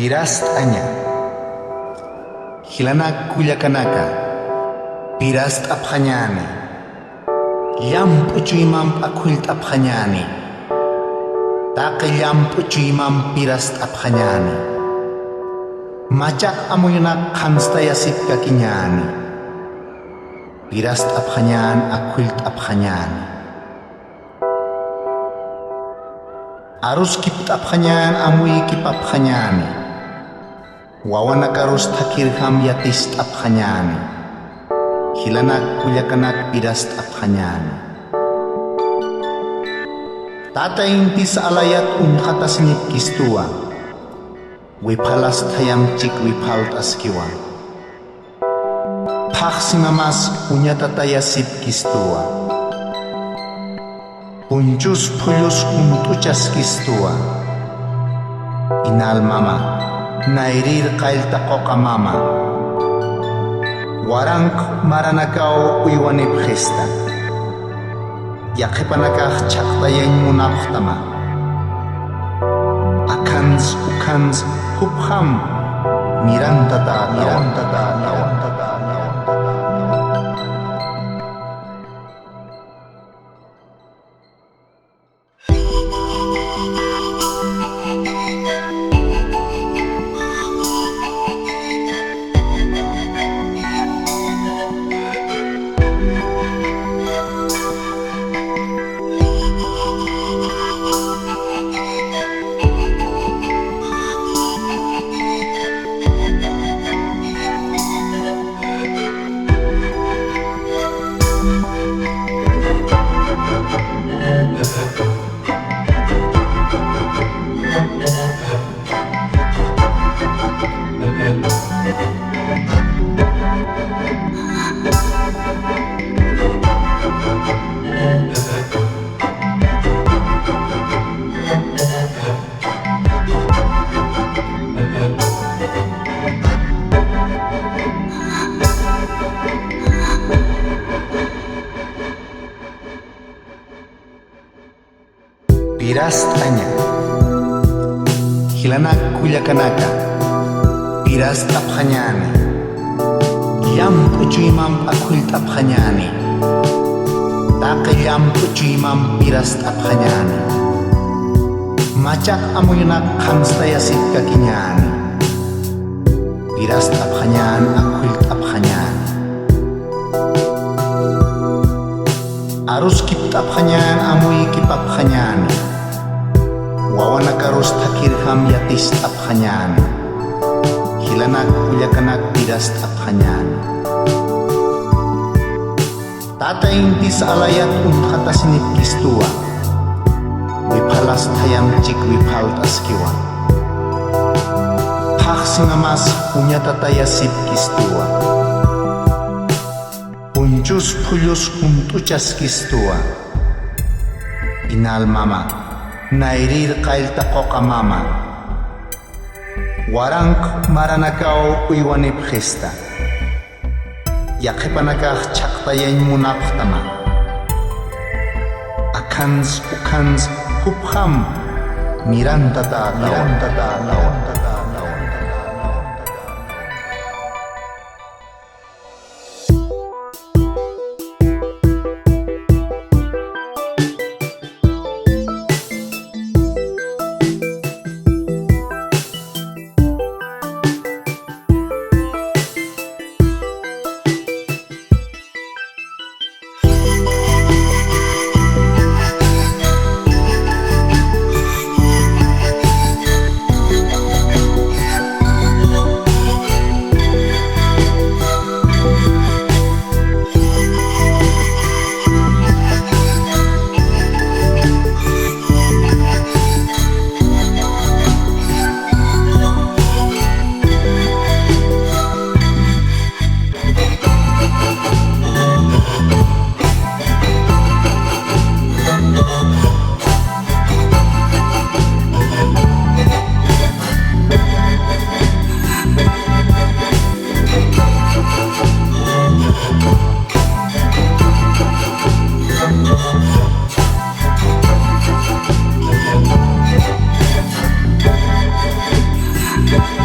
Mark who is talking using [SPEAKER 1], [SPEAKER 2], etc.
[SPEAKER 1] Pirast'aña Hilanaku llakanaka Pirast'aphañani Llampu chuyman p'akhuyllt'aphañani Taqi llampu chuyman pirast'aphañani Machaq amuyunaq qhanstayasipka kiñani Pirast'aphañani akhuyllt'aphañani Aruskipt'aphañani amuykipaphañani Wawanaq arus thakirham yatist'aphañani Hilanaku llakanak pirast'aphañani Tata intis alayat unqatasinipkistuwa Wiphalastayamchik wiphalt'askiwa Phaqsimamas uñatatayasipkistuwa Punchus phullus hunt'uchaskistuwa Inalmama nairir qayltaqoqa mama Waranq maranakaw uywanipqista Yaqipanakaq chaqtayan munaqtama Akans ukans hupham mirantata Pirast'aña Hilanaku llakanaka Pirast'aphañani Llampu chuyman p'akhuyllt'aphañani Taqi llampu chuyman pirast'aphañani Machaq amuyunaq qhanstayasipka kiñani Pirast'aphañani akhuyllt'aphañani Aruskipt'aphañani amuykipaphañani Wawanaq arus thakirham yatist'aphañani Hilanaku llakanak pirast'aphañani Tata intis alayat unqatasinipkistuwa Wiphalastayamchik wiphalt'askiwa Phaqsimamas uñatatayasipkistuwa Punchus phullus hunt'uchaskistuwa Inalmama nairir qayltaqoqa mama Waranq maranakaw uywanipqista Yaqipanakaq chaqtayan munaqtama Akans ukans hupham mirantata
[SPEAKER 2] Gat